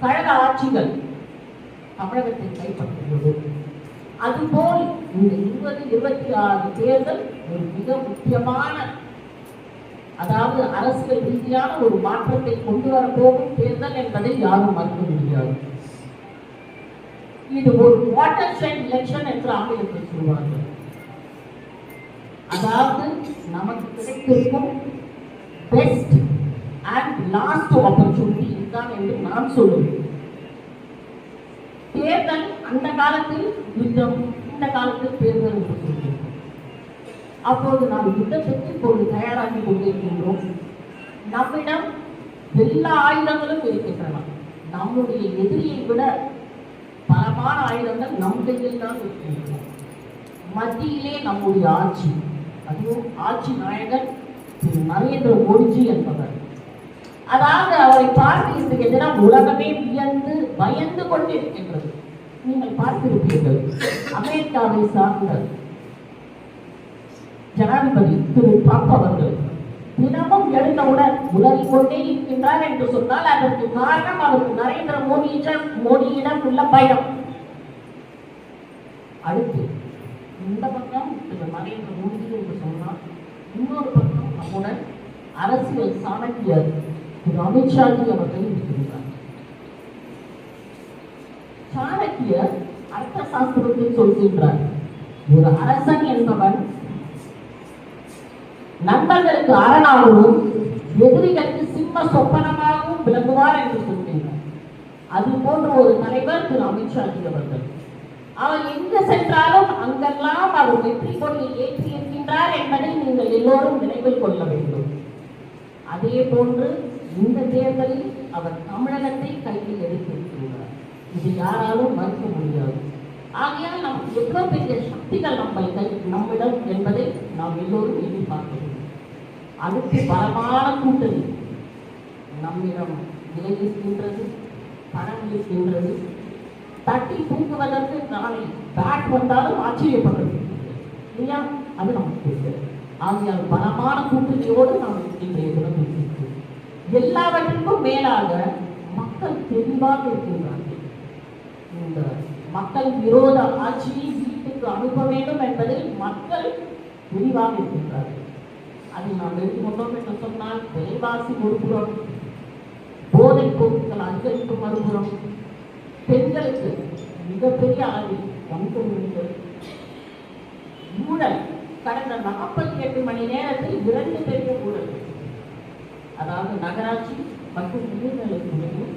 கழக ஆட்சிகள் தமிழகத்தை கைப்பற்றுவது. அதுபோல் இந்த 2026 தேர்தல் ஒரு மிக முக்கியமான, அதாவது அரசியல் ரீதியான ஒரு மாற்றத்தை கொண்டு வரப்போகும் தேர்தல் என்பதை யாரும் மறுக்க முடியாது. இது ஒரு வாட்டர்ஷெட் எலெக்ஷன் என்று ஆங்கிலத்தில் சொல்வார்கள். அதாவது நமக்கு கிடைத்திருக்கும் பெஸ்ட் அண்ட் லாஸ்ட் ஆப்பர்ச்சுனிட்டி இதுதான் என்று நான் சொல்லுவேன். தேர்தல் அந்த காலத்தில் யுத்தம், இந்த காலத்தில் தேர்தல் என்று சொல்கிறோம். அப்போது நாம் யுத்தத்துக்கு இப்போது தயாராகி கொண்டிருக்கின்றோம். நம்மிடம் எல்லா ஆயுதங்களும் இருக்கின்றன. நம்முடைய எதிரியை விட பலமான ஆயுதங்கள் நம் கையில் தான் இருக்கின்றன. மத்தியிலே நம்முடைய ஆட்சி, அதுவும் ஆட்சி நாயகர் திரு நரேந்திர மோடிஜி என்பவர். அதாவது அவரை பார்த்து இன்றைய தினம் உலகமே வியந்து பயந்து கொண்டிருக்கின்றது. நீங்கள் பார்த்திருப்பீர்கள், அமெரிக்காவை சார்ந்த ஜனாதிபதி திரு ட்ரம்ப் அவர்கள் தினமும் எழுந்தவுடன் உலகிக் கொண்டே இருக்கின்றார் என்று சொன்னால் அதற்கு காரணம் அவருக்கு நரேந்திர மோடியிடம் உள்ள பயம். அடுத்து இந்த பக்கம் திரு நரேந்திர மோடி என்று சொன்னால், இன்னொரு பக்கம் நம்முடன் அரசியல் சாணக்கியர் திரு அமித்ஷாஜி அவர்கள் இருக்கின்றார். சாணக்கியர் அர்த்த சாஸ்திரத்தில் சொல்கின்றார், ஒரு அரசன் என்பவன் நண்பர்களுக்கு அரணாகவும் எதிரிகளுக்கு சிம்ம சொப்பனமாகவும் விளங்குவார் என்று சொல்கின்றார். அது போன்ற ஒரு தலைவர் திரு அமித்ஷாஜி அவர்கள். அவர் எங்கு சென்றாலும் அங்கெல்லாம் அவர் வெற்றி கொடியை ஏற்றி இருக்கின்றார் என்பதை நீங்கள் எல்லோரும் நினைவில் கொள்ள வேண்டும். அதே போன்று இந்த தேர்தலில் அவர் தமிழகத்தை கையில் எடுத்திருக்கின்றார். இது யாராலும் மறுக்க முடியாது. ஆகையால் நமக்கு எவ்வளவு பெரிய சக்திகள் நம்மிடம் என்பதை நாம் எல்லோரும் எதிர்பார்க்கிறோம். அடுத்து பலமான கூட்டணி நம்மிடம் நிலை இருக்கின்றது, பணம் இருக்கின்றது. தட்டி தூக்குவதற்கு நாளை பேட் வந்தாலும் ஆச்சரியப்படுறது இல்லையா? அது நமக்கு தெரியாது. ஆகையால் பலமான கூட்டணியோடு நாம் இன்றைய தினம் இருக்கிறோம். எல்லாவற்றிற்கும் மேலாக மக்கள் தெளிவாக இருக்கின்றார்கள். இந்த மக்கள் விரோத ஆட்சியை வீட்டுக்கு அனுப்ப வேண்டும் என்பதில் மக்கள் தெளிவாக இருக்கின்றார்கள். அதை நாம் எடுத்துக்கொண்டோம் என்று சொன்னால், விலைவாசி ஒருபுறம், போதைப் பொருட்கள் அதிகரிப்பு மறுபுறம், பெண்களுக்கு மிகப்பெரிய அளவில் வன்கொடுமைகள், ஊழல். கடந்த 48 மணி நேரத்தில் 2 பெரிய ஊழல்கள், அதாவது நகராட்சி மற்றும் நீர்நிலைத்துறையில்